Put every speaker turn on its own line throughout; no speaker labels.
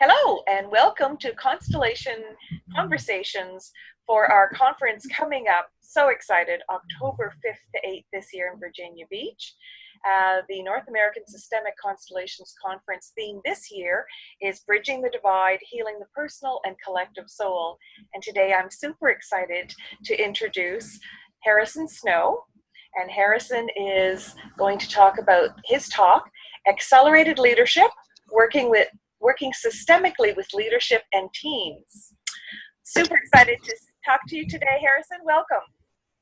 Hello and welcome to Constellations for our conference coming up. So excited, October 5th to 8th this year in Virginia Beach. The North American Systemic Constellations Conference theme this year is Bridging the Divide, Healing the Personal and Collective Soul. And today I'm super excited to introduce Harrison Snow. And Harrison is going to talk about his talk, Accelerated Leadership, Working Systemically with Leadership and Teams. Super excited to talk to you today, Harrison. Welcome.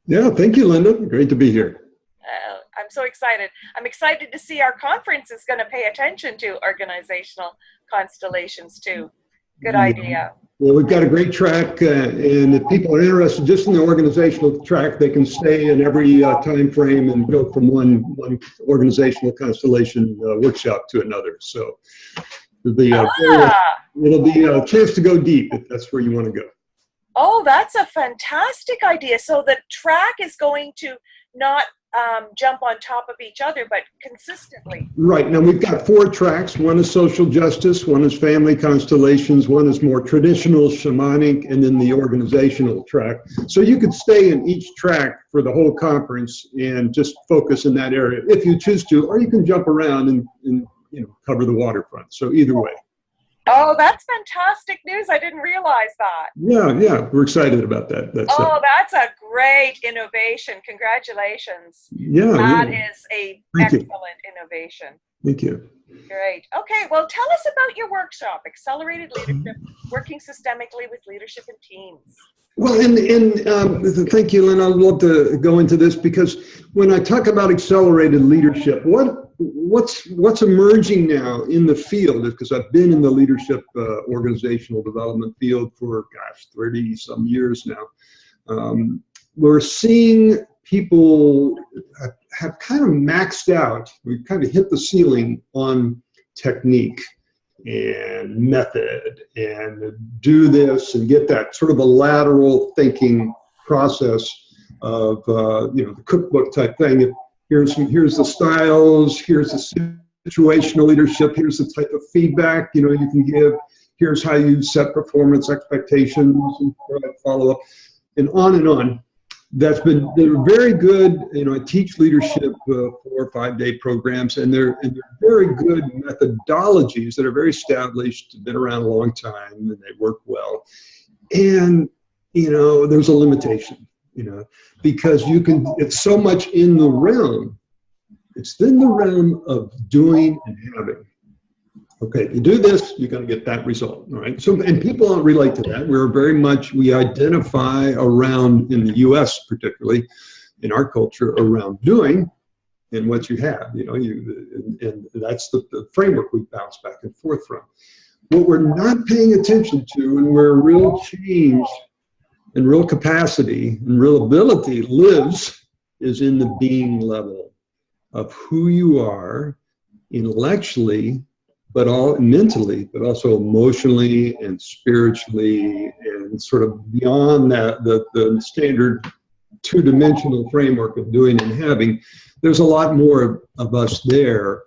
Yeah, thank you, Linda. Great to be here.
I'm so excited. I'm excited to see our conference is going to pay attention to organizational constellations too. Good idea.
Well, we've got a great track, and if people are interested just in the organizational track, they can stay in every time frame and go from one organizational constellation workshop to another. So it'll be a chance to go deep if that's where you want to go.
Oh, that's a fantastic idea. So the track is going to not jump on top of each other, but consistently.
Right. Now we've got 4 tracks. One is social justice, one is family constellations, one is more traditional shamanic, and then the organizational track. So you could stay in each track for the whole conference and just focus in that area if you choose to, or you can jump around and cover the waterfront. So either way.
Oh, that's fantastic news. I didn't realize that.
Yeah, we're excited about that. That's
a great innovation. Congratulations.
Yeah.
That is an excellent innovation.
Thank you.
Great. Okay, well, tell us about your workshop, Accelerated Leadership, Working Systemically with Leadership and Teams.
Well, thank you, Lynn. I'd love to go into this because when I talk about accelerated leadership, what's emerging now in the field, because I've been in the leadership organizational development field for, 30 some years now. We're seeing people have kind of maxed out. We've kind of hit the ceiling on technique and method and do this and get that sort of a lateral thinking process of the cookbook type thing. Here's the styles, here's the situational leadership, here's the type of feedback you can give, here's how you set performance expectations and follow up, and on and on. They're very good. I teach leadership 4 or 5 day programs, and they're very good methodologies that are very established, been around a long time, and they work well. And there's a limitation, because it's so much in the realm. It's in the realm of doing and having. Okay, if you do this, you're going to get that result, all right? So, and people don't relate to that. We identify around, in the U.S. particularly, in our culture, around doing and what you have, and that's the framework we bounce back and forth from. What we're not paying attention to, and where real change and real capacity and real ability lives, is in the being level of who you are intellectually, but all mentally, but also emotionally and spiritually, and sort of beyond that, the standard 2-dimensional framework of doing and having. There's a lot more of us there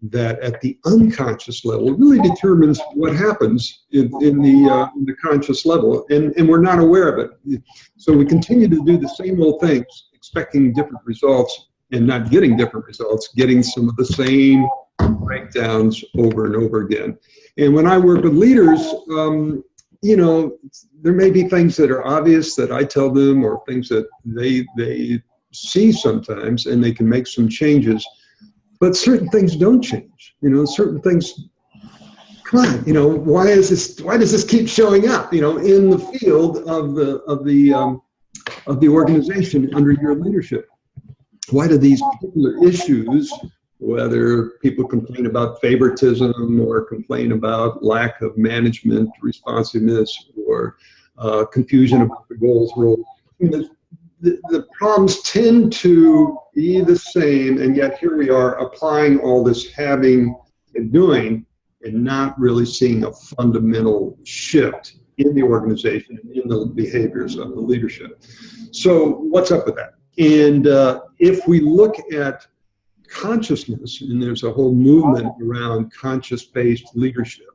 that at the unconscious level really determines what happens in the conscious level, and we're not aware of it. So we continue to do the same old things, expecting different results and not getting different results, getting some of the same breakdowns over and over again. And when I work with leaders, there may be things that are obvious that I tell them, or things that they see sometimes, and they can make some changes. But certain things don't change. Certain things, come on, why does this keep showing up, in the field of the organization under your leadership? Why do these particular issues, whether people complain about favoritism or complain about lack of management responsiveness or confusion about the goals role, the problems tend to be the same, and yet here we are applying all this having and doing and not really seeing a fundamental shift in the organization and in the behaviors of the leadership. So what's up with that? And if we look at consciousness, and there's a whole movement around conscious-based leadership,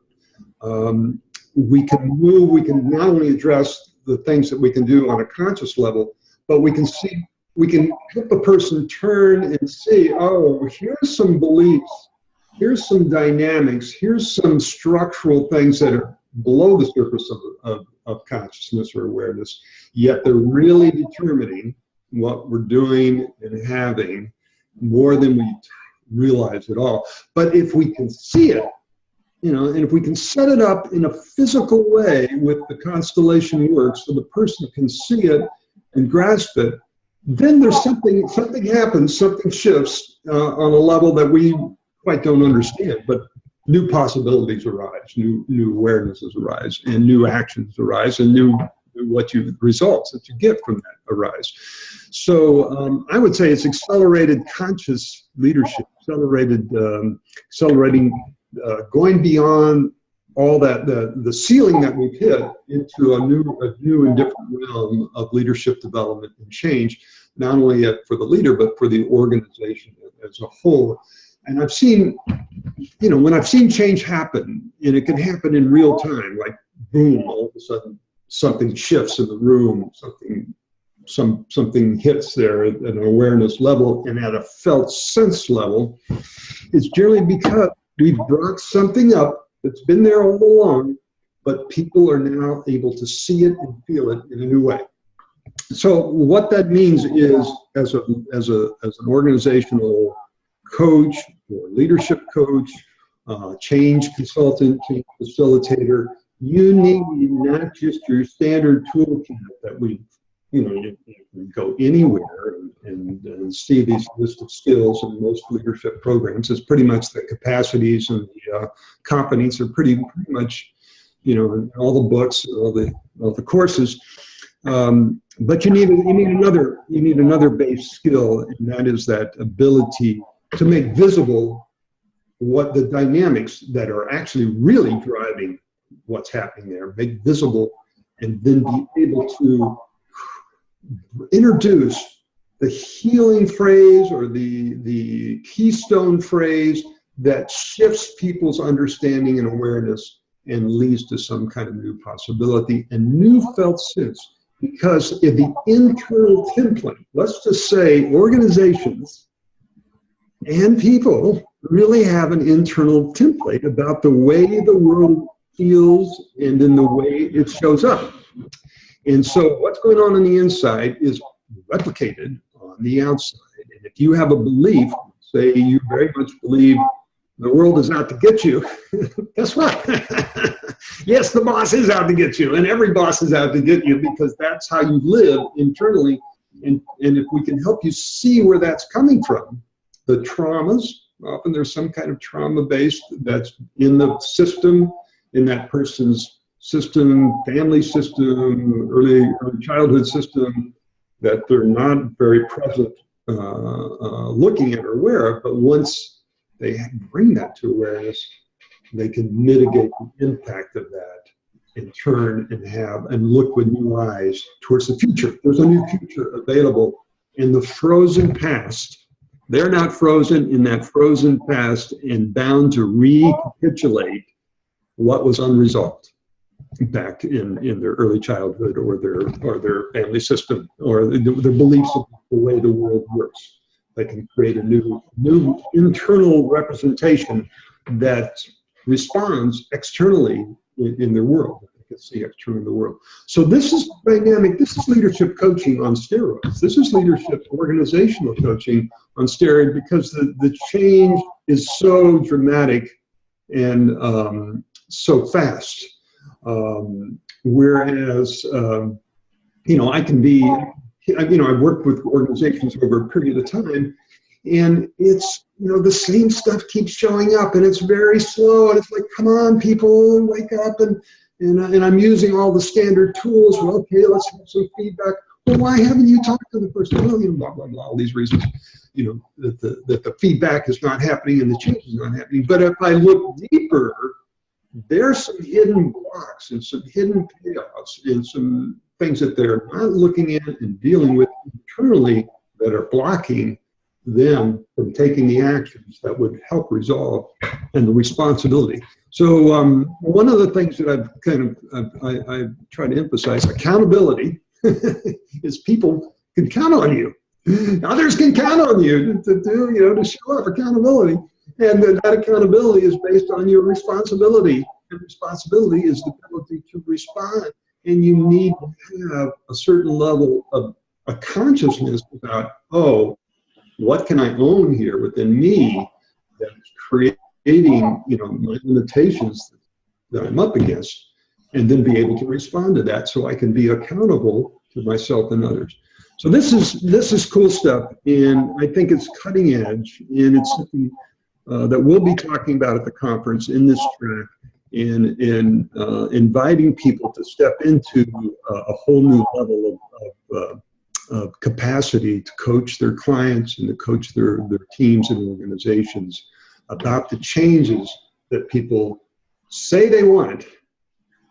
we can move, we can not only address the things that we can do on a conscious level, but we can help a person turn and see, oh, here's some beliefs, here's some dynamics, here's some structural things that are below the surface of consciousness or awareness, yet they're really determining what we're doing and having more than we realize at all. But if we can see it, and if we can set it up in a physical way with the constellation work so the person can see it and grasp it, then there's something happens, something shifts on a level that we quite don't understand, but new possibilities arise, new awarenesses arise, and new actions arise, and new results that you get from that arise. So I would say it's accelerated conscious leadership, accelerating, going beyond all that, the ceiling that we've hit into a new and different realm of leadership development and change, not only for the leader, but for the organization as a whole. And I've seen, when I've seen change happen, and it can happen in real time, like boom, all of a sudden something shifts in the room, something hits there at an awareness level and at a felt sense level, it's generally because we've brought something up that's been there all along, but people are now able to see it and feel it in a new way. So what that means is, as an organizational coach or leadership coach, change consultant, change facilitator, you need not just your standard toolkit that you can go anywhere and see these list of skills in most leadership programs. It's pretty much the capacities and the competence are pretty much, in all the books, all the courses. But you need another base skill, and that is that ability to make visible what the dynamics that are actually really driving what's happening there, make visible, and then be able to introduce the healing phrase or the keystone phrase that shifts people's understanding and awareness and leads to some kind of new possibility and new felt sense. Because if the internal template, let's just say organizations and people really have an internal template about the way the world feels and in the way it shows up. And so what's going on the inside is replicated on the outside. And if you have a belief, say you very much believe the world is out to get you, guess what? Yes, the boss is out to get you, and every boss is out to get you because that's how you live internally. And if we can help you see where that's coming from, the traumas, often there's some kind of trauma-based that's in the system, in that person's system, family system, early childhood system, that they're not very present looking at or aware of, but once they bring that to awareness, they can mitigate the impact of that and turn and look with new eyes towards the future. There's a new future available in the frozen past. They're not frozen in that frozen past and bound to recapitulate what was unresolved back in their early childhood or their family system or their beliefs of the way the world works. They can create a new internal representation that responds externally in their world. They can see externally in the world. So this is dynamic. This is leadership coaching on steroids. This is leadership organizational coaching on steroids because the change is so dramatic and so fast. Whereas, I can be, I've worked with organizations over a period of time, and it's, the same stuff keeps showing up, and it's very slow, and it's like, come on, people, wake up, and I'm using all the standard tools. Well, okay, let's have some feedback. Well, why haven't you talked to the person? Well, blah, blah, blah, all these reasons, that the feedback is not happening and the change is not happening. But if I look deeper, there's some hidden blocks and some hidden payoffs and some things that they're not looking at and dealing with internally that are blocking them from taking the actions that would help resolve, and the responsibility. So one of the things that I try to emphasize, accountability, is people can count on you. Others can count on you to show up. Accountability, and that accountability is based on your responsibility, and responsibility is the ability to respond. And you need to have a certain level of a consciousness about, oh, what can I own here within me that is creating, my limitations that I'm up against, and then be able to respond to that so I can be accountable to myself and others. So this is cool stuff, and I think it's cutting edge, and it's something that we'll be talking about at the conference in this track, and inviting people to step into a whole new level of capacity to coach their clients and to coach their teams and organizations about the changes that people say they want,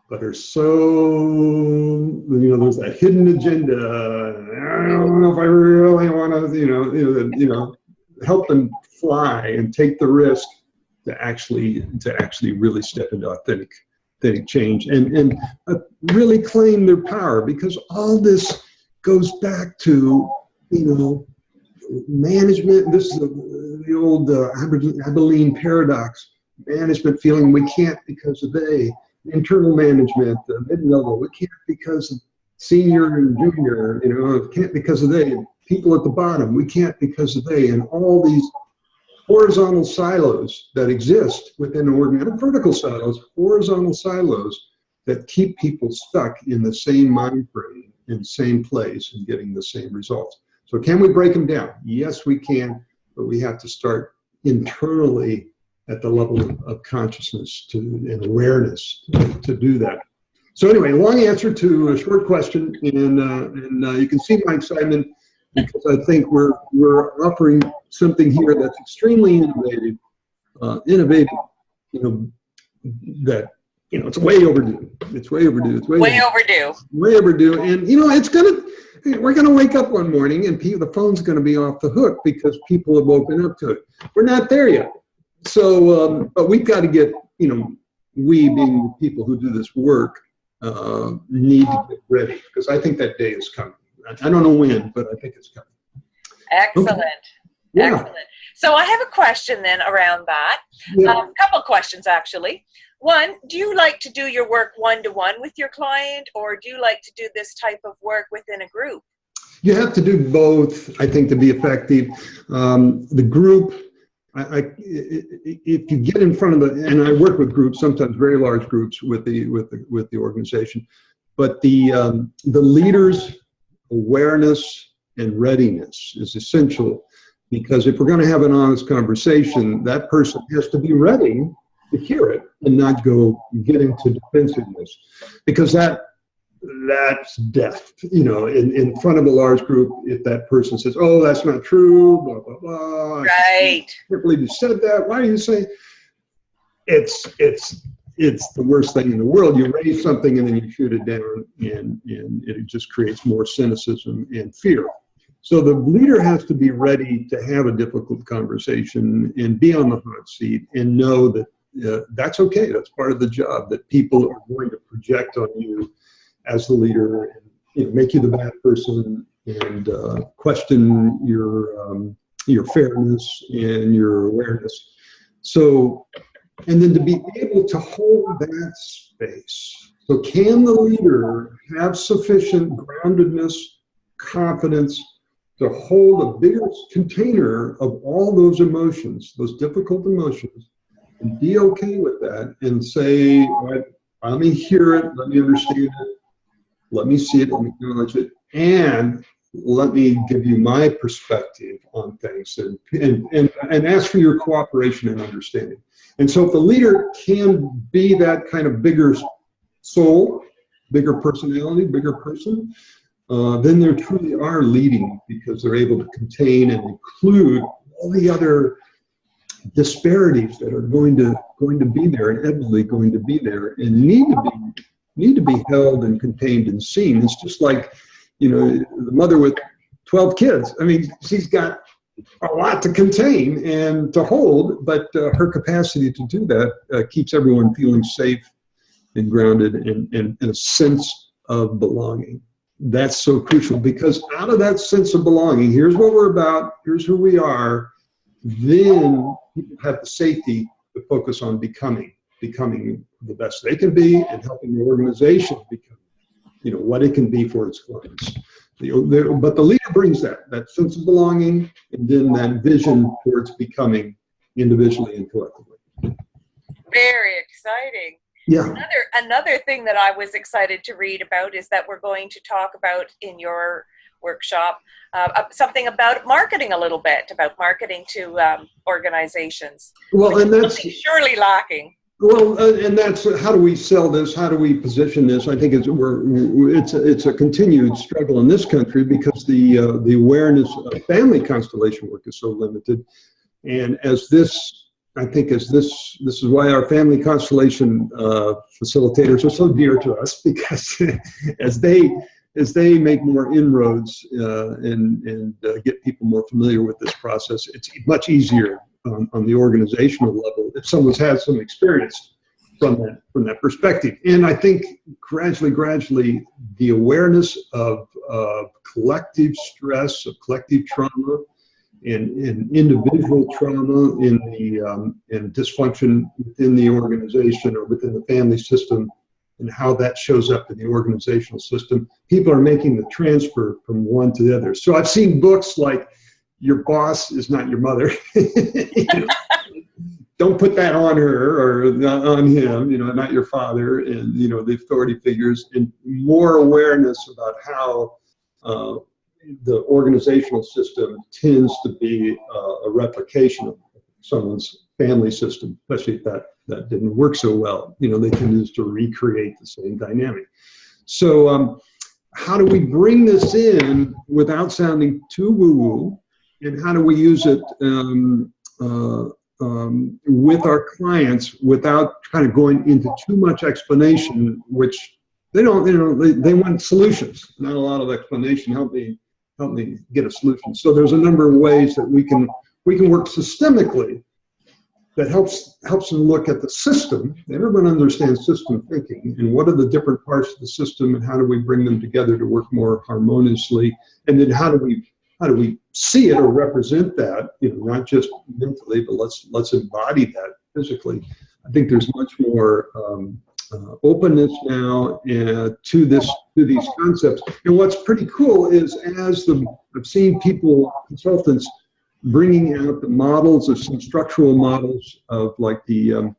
but are so, there's that hidden agenda. I don't know if I really want to, help them fly and take the risk to actually really step into authentic change and really claim their power, because all this goes back to, management. This is the old Abilene paradox. Management feeling we can't because of they. Internal management, mid-level, we can't because of senior and junior, can't because of they. People at the bottom, we can't because of they. And all these horizontal silos that exist within an organization, vertical silos, horizontal silos that keep people stuck in the same mind frame, in the same place, and getting the same results. So can we break them down? Yes, we can, but we have to start internally at the level of consciousness and awareness to do that. So anyway, long answer to a short question, and you can see my excitement, because I think we're offering something here that's extremely innovative, that it's way overdue. It's way overdue. It's way overdue. Way overdue. And we're gonna wake up one morning and the phone's gonna be off the hook because people have woken up to it. We're not there yet. So, but we've got to get, we being the people who do this work, need to get ready, because I think that day is coming. I don't know when, but I think it's coming.
Excellent. Okay. Yeah. Excellent. So I have a question then around that. Yeah. A couple of questions, actually. One, do you like to do your work one-to-one with your client, or do you like to do this type of work within a group?
You have to do both, I think, to be effective. The group, if you get in front of and I work with groups, sometimes very large groups with the organization, but the leader's awareness and readiness is essential, because if we're going to have an honest conversation, that person has to be ready to hear it and not get into defensiveness, because that's death. In front of a large group, if that person says, "Oh, that's not true," blah blah blah.
Right.
I can't believe you said that. Why are you saying? It's the worst thing in the world. You raise something and then you shoot it down, and it just creates more cynicism and fear. So the leader has to be ready to have a difficult conversation and be on the hot seat and know that that's okay. That's part of the job, that people are going to project on you as the leader and make you the bad person and question your fairness and your awareness. So, and then to be able to hold that space. So can the leader have sufficient groundedness, confidence to hold a bigger container of all those emotions, those difficult emotions, and be okay with that and say, all right, let me hear it, let me understand it, let me see it, let me acknowledge it, and let me give you my perspective on things, and ask for your cooperation and understanding. And so if the leader can be that kind of bigger soul, bigger personality, bigger person, then they truly are leading, because they're able to contain and include all the other disparities that are going to be there, inevitably going to be there, and need to be held and contained and seen. It's just like, the mother with 12 kids. I mean, she's got a lot to contain and to hold, but her capacity to do that keeps everyone feeling safe and grounded and a sense of belonging. That's so crucial, because out of that sense of belonging, here's what we're about, here's who we are, then people have the safety to focus on becoming the best they can be, and helping the organization become, what it can be for its clients. But the leader brings that sense of belonging, and then that vision towards becoming individually and collectively.
Very exciting.
Yeah.
Another thing that I was excited to read about is that we're going to talk about in your workshop something about marketing a little bit, about marketing to organizations.
Well, and that's
surely lacking.
Well, and that's how do we sell this? How do we position this? I think it's a continued struggle in this country, because the awareness of family constellation work is so limited. And this is why our family constellation facilitators are so dear to us, because as they make more inroads and get people more familiar with this process, it's much easier on the organizational level if someone's had some experience from that perspective. And I think gradually the awareness of collective stress, of collective trauma, and individual trauma and dysfunction within the organization or within the family system, and how that shows up in the organizational system, people are making the transfer from one to the other. So I've seen books like Your Boss is Not Your Mother. Don't put that on her or on him, not your father, and the authority figures, and more awareness about how the organizational system tends to be a replication of someone's family system, especially if that didn't work so well. They tend to recreate the same dynamic. So how do we bring this in without sounding too woo-woo, and how do we use it with our clients without kind of going into too much explanation, which they don't, they want solutions, not a lot of explanation. Help me get a solution. So there's a number of ways that we can work systemically that helps them look at the system. Everyone understands system thinking, and what are the different parts of the system, and how do we bring them together to work more harmoniously, and then how do we see it or represent that, not just mentally, but let's embody that physically. I think there's much more openness now to these concepts. And what's pretty cool is I've seen consultants bringing out the models of some structural models of like the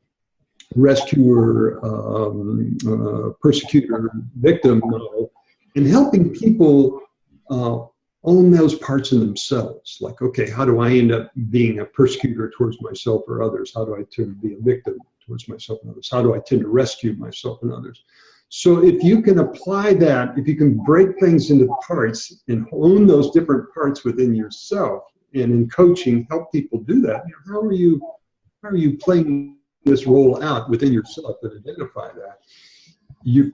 rescuer, persecutor, victim model, and helping people own those parts in themselves. Like, okay, how do I end up being a persecutor towards myself or others? How do I tend to be a victim towards myself and others? How do I tend to rescue myself and others? So if you can apply that, if you can break things into parts and own those different parts within yourself, and in coaching, help people do that, how are you playing this role out within yourself and identify that? You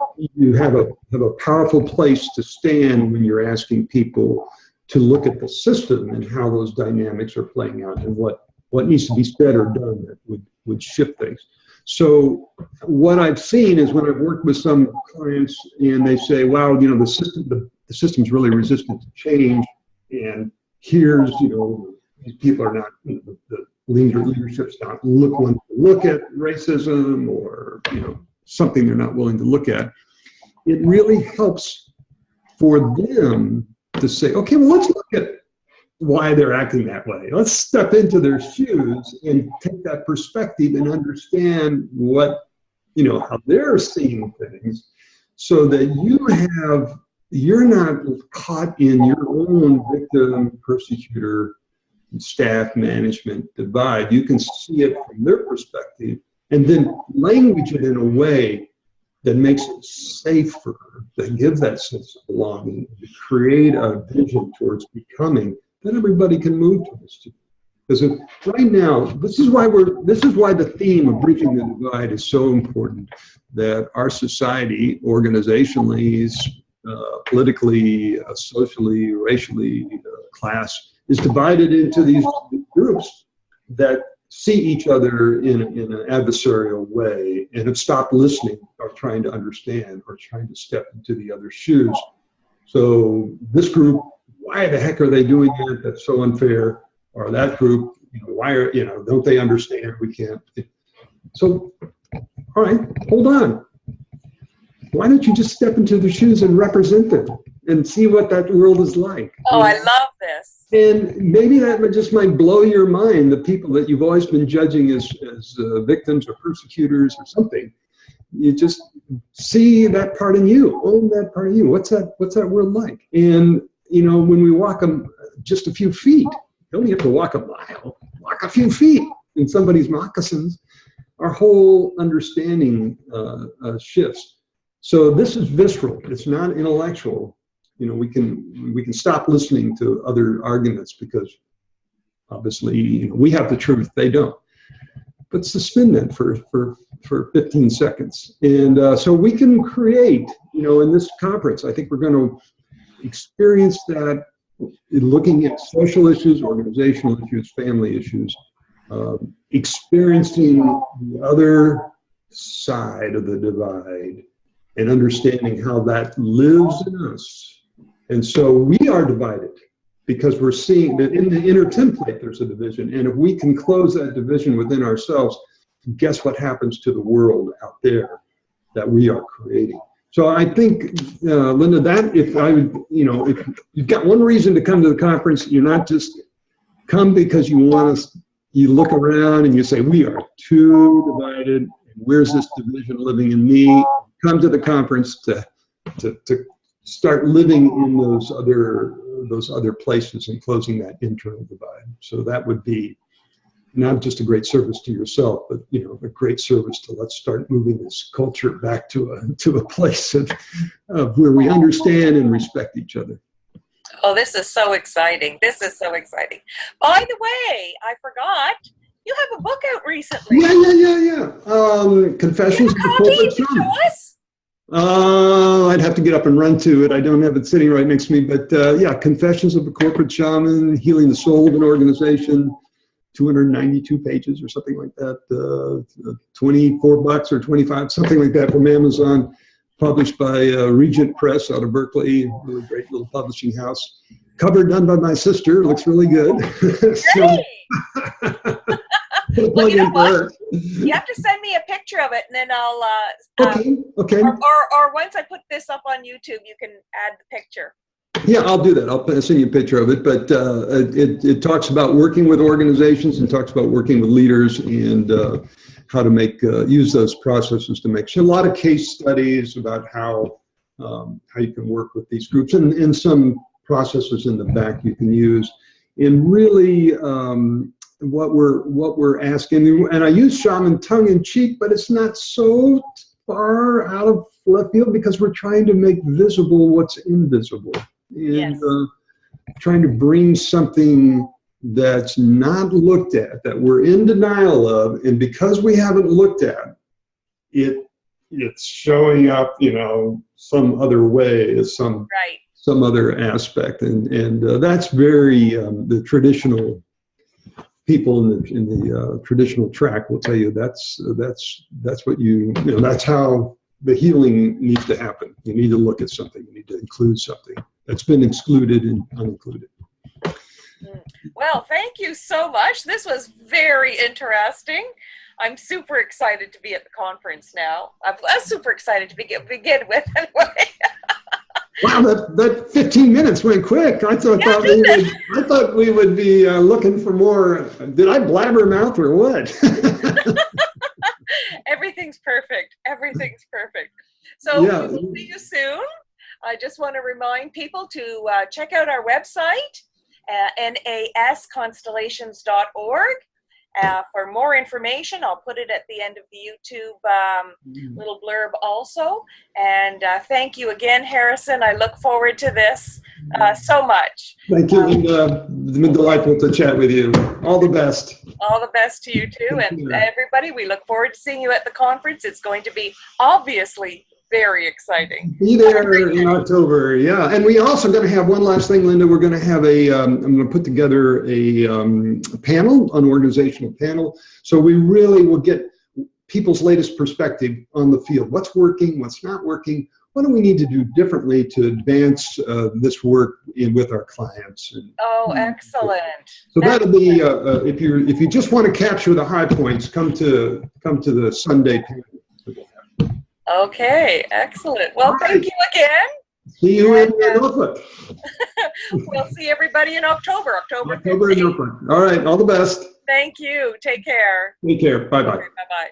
have a powerful place to stand when you're asking people to look at the system and how those dynamics are playing out, and what needs to be said or done that would shift things. So what I've seen is when I've worked with some clients and they say, wow, the system's really resistant to change, and here's, these people are not, the leadership's not willing to look at racism or, something they're not willing to look at. It really helps for them to say, okay, well, let's look at why they're acting that way. Let's step into their shoes and take that perspective and understand how they're seeing things, so that you're not caught in your own victim, persecutor, staff management divide. You can see it from their perspective, and then language it in a way that makes it safer, that gives that sense of belonging, to create a vision towards becoming that everybody can move towards. Because right now, this is why the theme of bridging the divide is so important. That our society, organizationally, politically, socially, racially, class, is divided into these groups that see each other in an adversarial way and have stopped listening or trying to understand or trying to step into the other shoes. So this group, why the heck are they doing that? That's so unfair. Or that group, why are, don't they understand? We can't. So, all right, hold on. Why don't you just step into their shoes and represent them and see what that world is like?
Oh, I love this.
And maybe that just might blow your mind, the people that you've always been judging as victims or persecutors or something. You just see that part in you, own that part of you. What's that world like? And, when we walk them just a few feet, you only have to walk a mile, walk a few feet in somebody's moccasins, our whole understanding shifts. So this is visceral. It's not intellectual. We can stop listening to other arguments because obviously we have the truth, they don't. But suspend that for 15 seconds. And so we can create, in this conference, I think we're going to experience that looking at social issues, organizational issues, family issues, experiencing the other side of the divide and understanding how that lives in us. And so we are divided because we're seeing that in the inner template there's a division. And if we can close that division within ourselves, guess what happens to the world out there that we are creating? So I think, Linda, that if you've got one reason to come to the conference, you're not just come because you want us, you look around and you say, we are too divided. Where's this division living in me? Come to the conference to start living in those other places and closing that internal divide. So that would be not just a great service to yourself, but a great service to let's start moving this culture back to a place of where we understand and respect each other.
Oh, this is so exciting. This is so exciting. By the way, I forgot, you have a book out recently.
Yeah. Confessions of a Corporate Shaman. I'd have to get up and run to it. I don't have it sitting right next to me, but Confessions of a Corporate Shaman, Healing the Soul of an Organization, 292 pages or something like that, $24 or 25, something like that from Amazon, published by Regent Press out of Berkeley, really great little publishing house. Cover done by my sister, looks really good.
Well, you know what? You have to send me a picture of it, and then I'll.
Okay.
Or once I put this up on YouTube, you can add the picture.
Yeah, I'll do that. I'll send you a picture of it. But it talks about working with organizations and talks about working with leaders and how to use those processes to make a lot of case studies about how you can work with these groups and some processes in the back you can use. And really, what we're asking, and I use shaman tongue in cheek, but it's not so far out of left field because we're trying to make visible what's invisible. And trying to bring something that's not looked at, that we're in denial of, and because we haven't looked at it, it's showing up, some other way, some other aspect, and that's very the traditional people in the traditional track will tell you that's what that's how the healing needs to happen. You need to look at something. You need to include something that's been excluded and unincluded.
Well, thank you so much. This was very interesting. I'm super excited to be at the conference now. I'm super excited to begin with anyway.
Wow, that 15 minutes went quick. I thought we would be looking for more. Did I blabbermouth or what?
Everything's perfect. Everything's perfect. So we'll see you soon. I just want to remind people to check out our website, nasconstellations.org. For more information, I'll put it at the end of the YouTube little blurb also. And thank you again, Harrison. I look forward to this so much.
Thank you, Linda. It's been delightful to chat with you. All the best.
All the best to you too. And everybody, we look forward to seeing you at the conference. It's going to be obviously very exciting.
Be there in October, yeah. And we also going to have one last thing, Linda. We're going to have I'm going to put together a panel, an organizational panel. So we really will get people's latest perspective on the field. What's working, what's not working, what do we need to do differently to advance this work with our clients?
Oh, excellent.
So that'll be if you just want to capture the high points, come to the Sunday panel.
Okay, excellent. Well, thank you again.
See you in Norfolk.
We'll see everybody in October. October
in Norfolk. All right, all the best.
Thank you. Take care.
Take care. Bye-bye.
Okay, bye-bye.